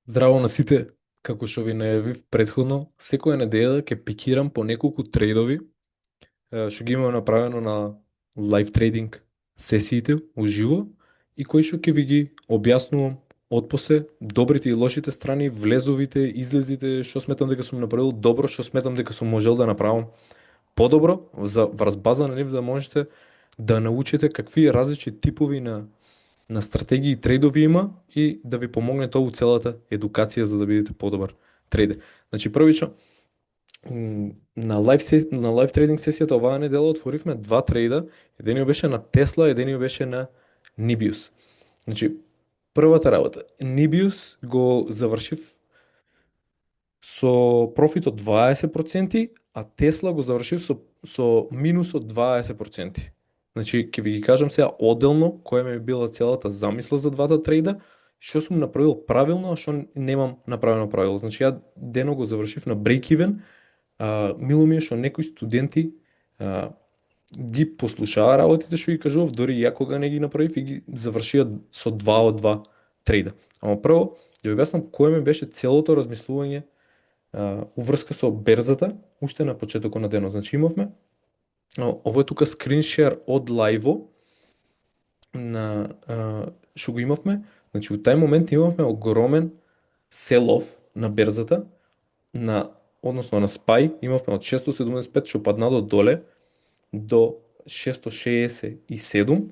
Здраво на сите, како што ви најавив претходно, секоја неделя ќе пикирам по неколку трейдови, што ги имам направено на лайв трейдинг сесиите уживо и кои што ќе ви ги објаснувам отпосе добрите и лошите страни, влезовите, излезите, што сметам дека сум направил добро, што сметам дека сум можел да направам подобро за врз база на нив да можете да научите какви различни типови на стратегии и трейдови има и да ви помогне тоа у целата едукација за да бидете подобар трейдер. Значи првично на лайв трейдинг сесијата оваа недела отворивме два трейда, едениот беше на Тесла, едениот беше на Nibius. Значи првата работа, Nibius го завршив со профит од 20%, а Тесла го завршив со минус од 20%. Значи, ќе ви ги кажам сега одделно која ми била целата замисла за двата трейда, што сум направил правилно, а што немам направено правилно. Значи, ја дено го завршив на break-even, мило ми е што некои студенти ги послушаа работите што ги кажував, дори ја кога не ги направив и ги завршија со 2 од 2 трейда. Ама прво, ја објаснам кое ми беше целото размислување уврска со берзата, уште на почетокот на денот. Значи имавме, ово е тука скриншер од лајво, на што го имавме, значи у тај момент имавме огромен селов на берзата, односно на SPY имавме од 675 што падна до доле до 667,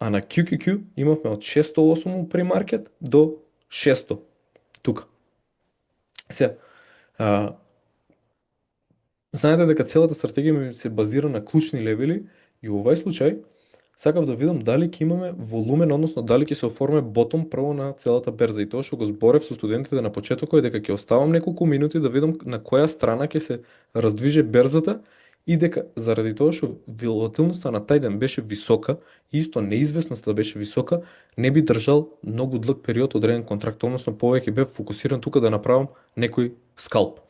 а на QQQ имавме од 608 премаркет до 600 тука. Сега, знаете дека целата стратегија ми се базира на клучни левели и во овај случај сакав да видам дали ќе имаме волумен, односно дали ќе се оформи ботом прво на целата берза. И тоа што го зборев со студентите на почетокот е дека ќе оставам неколку минути да видам на која страна ќе се раздвиже берзата и дека заради тоа што волатилноста на тај ден беше висока и исто неизвестноста беше висока, не би држал многу длг период одреден контракт, односно повеќе бев фокусиран тука да направам некој скалп.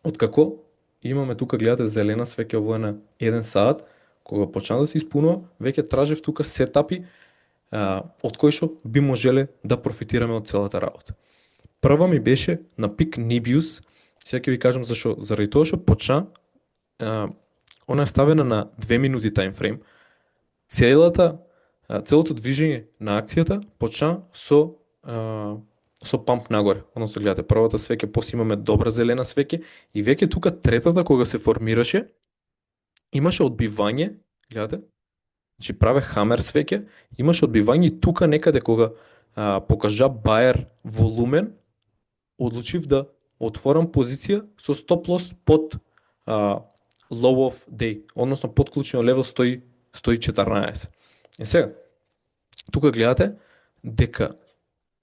Откако имаме тука, гледате, зелена свеќе, ово е на 1 саат, кога почна да се испунува, веќе тражев тука сетапи од кои што би можеле да профитираме од целата работа. Прва ми беше на пик Nibius, сега ќе ви кажам зашо, заради тоа што почна, она е ставена на 2 минути таймфрейм, целото движење на акцијата почна со памп нагоре. Односно, гледате, првата свеќе, после имаме добра зелена свеќе и веќе тука третата кога се формираше, имаше одбивање, гледате, значи праве хамер свеќе, имаше одбивање и тука некаде кога покажа баер волумен, одлучив да отворам позиција со стоп лос под low of day, односно под клучниот левел 114. И сега, тука гледате дека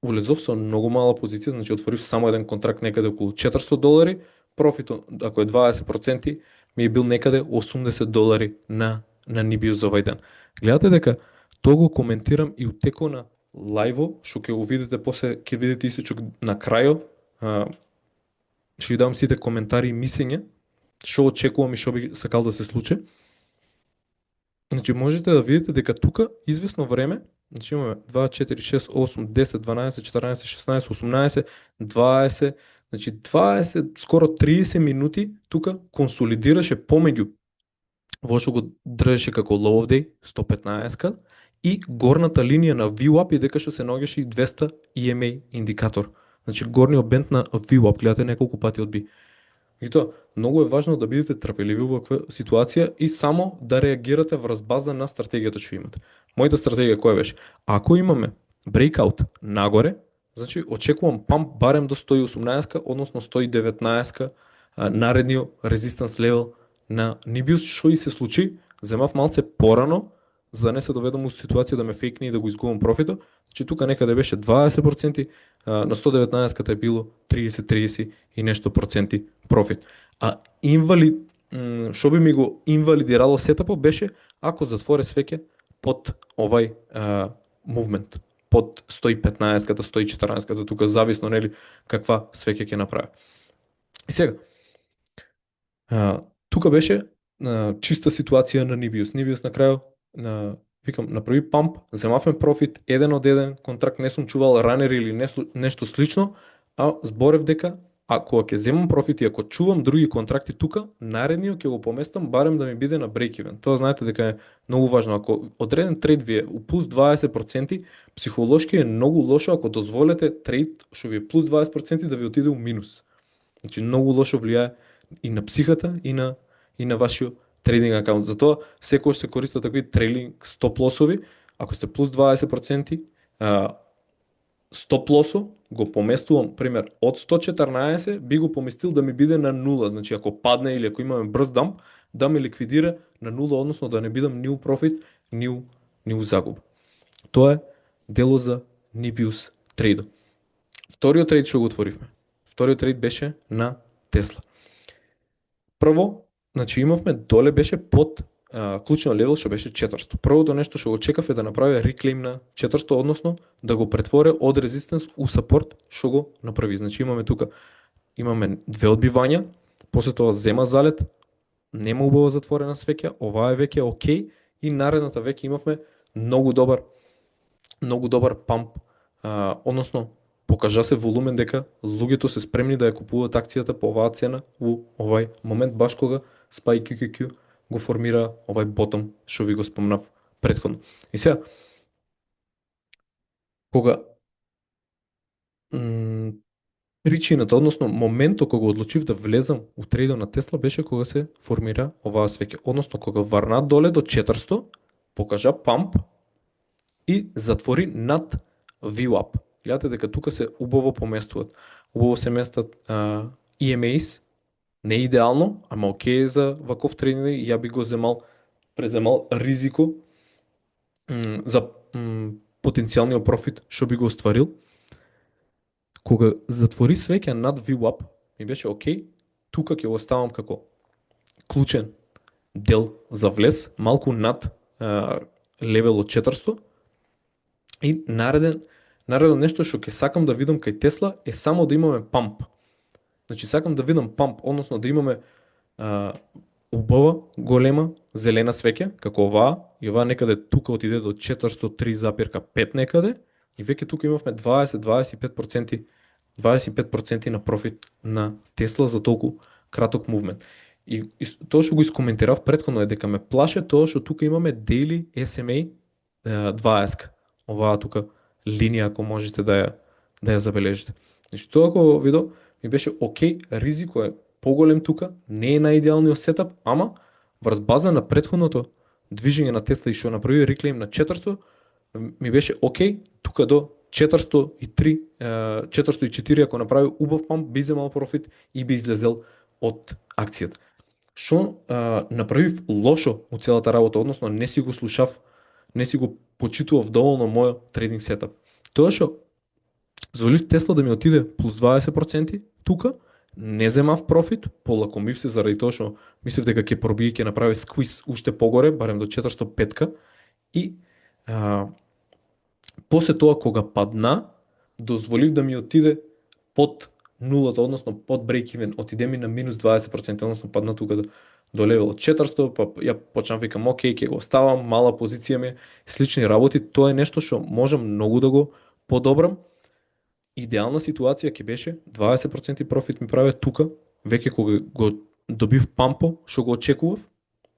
улезов со многу мала позиција, значи отворив само еден контракт некаде околу $400, профитот, ако е 20%, ми е бил некаде $80 на Nibius за овај ден. Гледате дека тоа го коментирам и у теко на лајво, што ќе го видите после, ќе видите источок на крајот, ќе ви дам сите коментари и мислење, што очекувам и што би сакал да се случи. Значи можете да видите дека тука известно време, значи имаме 2, 4, 6, 8, 10, 12, 14, 16, 18, 20, значи 20, скоро 30 минути тука консолидираше помеѓу во што го држеше како low of day 115 и горната линија на VWAP и дека што се наоѓаше и 200 EMA индикатор. Значи горниот бенд на VWAP, гледате, неколку пати одби. И тоа, многу е важно да бидете трпеливи во ваква ситуација и само да реагирате врз база на стратегијата што имате. Мојата стратегија која беше? Ако имаме breakout нагоре, значи очекувам памп барем до 118, односно 119 наредниот резистанс левел на Nibius, што и се случи, земав малце порано, за да не се доведам у ситуација да ме фейкне и да го изгубам профитот. Значи тука некаде беше 20%, на 119 е било 30 и нешто проценти профит. А што би ми го инвалидирало сетапот беше ако затворе свеќе под овај мувмент, под 115-ката, 114-ката, тука зависно нели каква свеќе ќе направи. И сега, тука беше чиста ситуација на Nibius. Nibius на крајот, викам, направи памп, земавме профит, еден од еден контракт, не сум чувал ранери или нешто слично, а зборев дека ако ќе земам профит и ако чувам други контракти тука, наредниот ќе го поместам барем да ми биде на break even. Тоа знаете дека е многу важно. Ако одреден трейд ви е у плюс 20%, психолошки е многу лошо ако дозволите трейд што ви е плюс 20% да ви отиде у минус. Значи многу лошо влијае и на психата и на вашиот трейдинг акаунт. Затоа секогаш се користат такви трейлинг стоп лосови. Ако сте плюс 20%, стоп лосо го поместувам, пример, од 114 би го поместил да ми биде на 0, значи ако падне или ако имаме брз дамп, да ме ликвидира на 0, односно да не бидам ни у профит, ни у загуба. Тоа е дело за Nibius трейдот. Вториот трейд што го отворивме. Вториот трейд беше на Тесла. Прво, значи имавме доле беше под клучниот левел што беше 400. Првото нешто што го чекав е да направи реклейм на 400, односно да го претворе од резистенс у сапорт, што го направи. Значи имаме тука две одбивања, после тоа зема залет, нема убава затворена свеќа, оваа е веќе окей и наредната веќе имавме многу добар памп, односно покажа се волумен дека луѓето се спремни да ја купуваат акцијата по оваа цена у овај момент, баш кога SPY QQQ го формира овај ботом што ви го спомнав претходно. И сега, кога причината, односно моментот кога одлучив да влезам у трейдот на Тесла беше кога се формира оваа свеќа, односно кога варна доле до 400, покажа памп и затвори над VWAP. Гледате дека тука се убаво поместуваат. Убаво се местат EMAs, не идеално, ама окей за ваков трейдинг и ја би го преземал ризико за потенцијалниот профит што би го остварил. Кога затвори свеќа над VWAP, ми беше окей, тука ќе го ставам како клучен дел за влез, малку над левел од 400. И наредно нешто што ќе сакам да видам кај Тесла е само да имаме памп. Значи сакам да видам памп, односно да имаме убава, голема, зелена свеќа, како оваа, и оваа некаде тука отиде до 403,5 некаде, и веќе тука имавме 25% на профит на Тесла за толку краток мувмент. И тоа што го искоментирав претходно е дека ме плаше тоа што тука имаме daily SMA 20. Оваа тука линија, ако можете да ја забележите. Значи тоа кога видов ми беше окей, ризико е поголем тука, не е наидеалниот сетап, ама врз база на претходното движење на Тесла и што направи реклейм на 400, ми беше окей, тука до 403, 404 ако направи убав памп, би земал профит и би излезел од акцијата. Што направив лошо у целата работа, односно не си го слушав, не си го почитував доволно мојот трейдинг сетап. Тоа што зволив Тесла да ми отиде плюс 20% тука, не земав профит, полакомив се заради тоа што мислев дека ќе пробие, ќе направи сквиз уште погоре, барем до 405 и после тоа кога падна, дозволив да ми отиде под нулата, односно под break-even, отиде ми на минус 20%, односно падна тука до левел од 400, па ја почнав викам окей, ќе го оставам, мала позиција ми, слични работи, тоа е нешто што можам многу да го подобрам. Идеална ситуација ќе беше 20% профит ми праве тука, веќе кога го добив пампо што го очекував,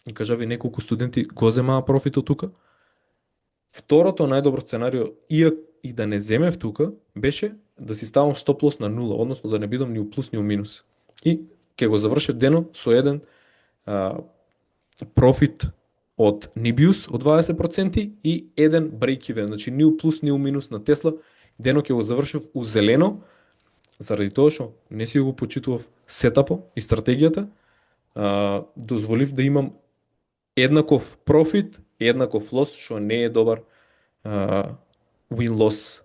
и кажави неколку студенти го земаа профитот тука. Второто најдобро сценарио, и да не земев тука, беше да си ставам стоп лос на 0, односно да не бидам ни у плюс ни у минус. И ќе го завршев денот со еден профит од Nibius од 20% и еден break-even, значи ни у плюс ни у минус на Тесла. Денот ќе го завршив у зелено, заради тоа што не си го почитував сетапо и стратегијата, дозволив да имам еднаков профит, еднаков лос, што не е добар win-loss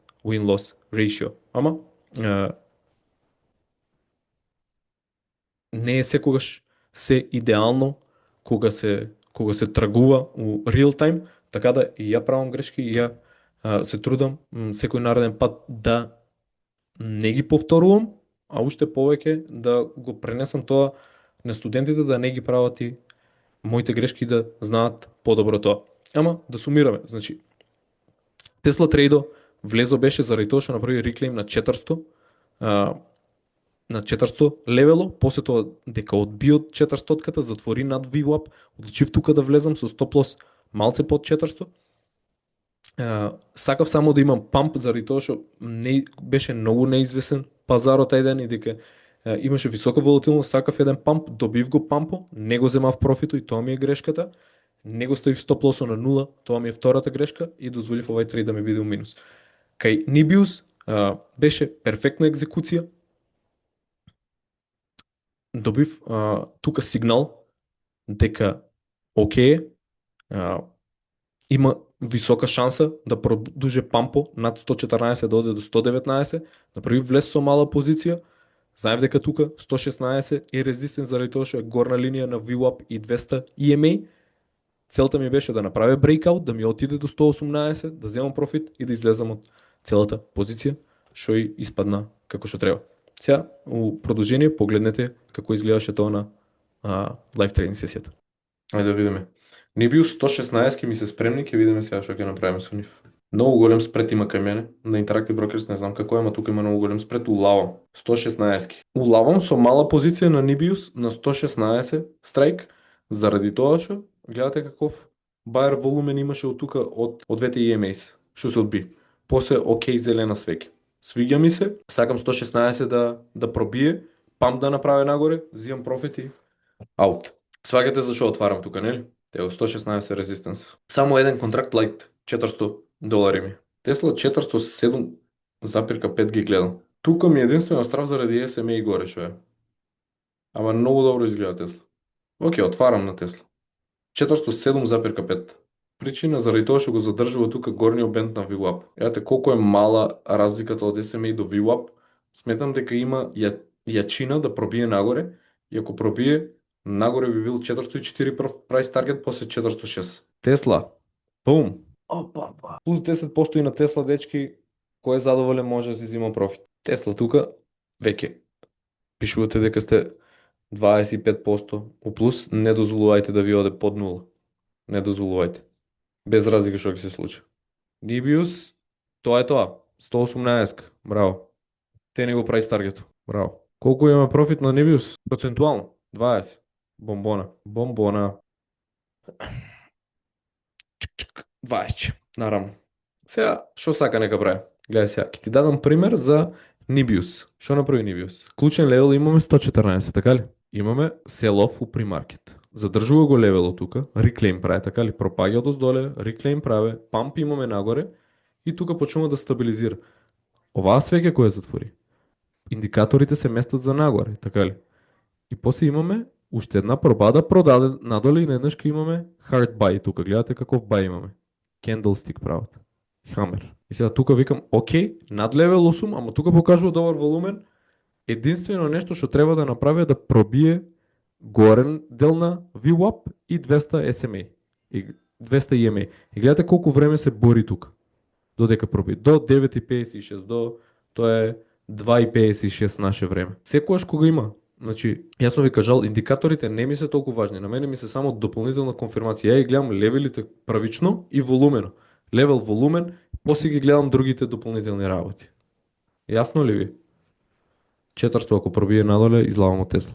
ratio. Ама не е секогаш се идеално кога се тргува у real time, така да и ја правам грешки и ја се трудам секој нареден пат да не ги повторувам, а уште повеќе да го пренесам тоа на студентите да не ги прават и моите грешки да знаат подобро тоа. Ама да сумираме, значи Тесла трейдо влезо беше заради тоа што направи реклейм на 400, а, на 400 левело, после тоа дека одби од 400-ката, затвори над VWAP, одлучив тука да влезам со стоп лос малце под 400. Сакав само да имам памп заради тоа што не беше многу неизвесен пазарот тај ден и дека имаше висока волатилност, сакав еден памп, добив го пампо, не го земав профито и тоа ми е грешката. Не го ставив стоп лосо на нула, тоа ми е втората грешка и дозволив овај трейд да ми биде у минус. Кај Nibius беше перфектна екзекуција. Добив тука сигнал дека окей, има висока шанса да продуже пампо над 114 да оде до 119, направи влез со мала позиција. Знаев дека тука 116 е резистен заради тоа што е горна линија на VWAP и 200 EMA. Целта ми беше да направя breakout, да ми отиде до 118, да земам профит и да излезам од целата позиција, што и испадна како што треба. Сега, у продолжение, погледнете како изгледаше тоа на лайв трейдинг сесијата. Ајде да видиме. Nibius 116 ми се спремни, ќе видиме сега што ќе направиме со нив. Многу голем спред има кај мене. На Interactive Brokers не знам како е, ама тука има многу голем спред. Улавам 116. Улавам со мала позиција на Nibius на 116 страйк, заради тоа што гледате каков баер волумен имаше од тука од двете EMAs, што се одби. После окей зелена свеќе. Свиѓа ми се, сакам 116 да пробие, памп да направи нагоре, зимам профити, аут. Сваќате зашо отварам тука, нели? Ево 116 резистенс. Само еден контракт лайт, $400 ми. Тесла 407,5 ги гледам. Тука ми единствено страв заради SMA и горе што е. Ама многу добро изгледа Тесла. Океј, отварам на Тесла. 407,5. Причина заради тоа што го задржува тука горниот бенд на VWAP. Ете колку е мала разликата од SMA до VWAP. Сметам дека има јачина да пробие нагоре и ако пробие нагоре би бил 404 прв прайс таргет, после 406. Тесла. Бум. Опа. Плюс 10% и на Тесла, дечки. Кој е задоволен може да си зима профит. Тесла тука веќе пишувате дека сте 25% у плюс, не дозволувајте да ви оде под нула. Не дозволувајте. Без разлика што ќе се случи. Nibius, тоа е тоа. 118. Браво. Те не го прайс таргет. Браво. Колку има профит на Nibius? Процентуално. 20. Бомбона. 20. Наравно. Сега, што сака нека прави? Гледај сега, ќе ти дадам пример за Nibius. Што направи Nibius? Клучен левел имаме 114, така ли? Имаме sell-off у pre-market. Задржува го левелот тука, реклейм прави, така ли? Пропаѓа од оздоле, реклейм прави, памп имаме нагоре и тука почнува да стабилизира. Оваа свеќе која затвори. Индикаторите се местат за нагоре, така ли? И после имаме уште една проба да продаде надоле и наеднаш имаме hard buy тука. Гледате каков buy имаме. Candlestick прават. Хамер. И сега тука викам, окей, над левел 8, ама тука покажува добар волумен. Единствено нешто што треба да направи е да пробие горен дел на VWAP и 200 SMA. И 200 EMA. И гледате колку време се бори тука. Додека пробие. До 9:56, до тоа е 2:56 наше време. Секогаш кога има, значи, јас сум ви кажал, индикаторите не ми се толку важни, на мене ми се само дополнителна конфирмација. Ја ги гледам левелите правично и волумено. Левел, волумен, после ги гледам другите дополнителни работи. Јасно ли ви? 400 ако пробие надоле, излавам од Тесла.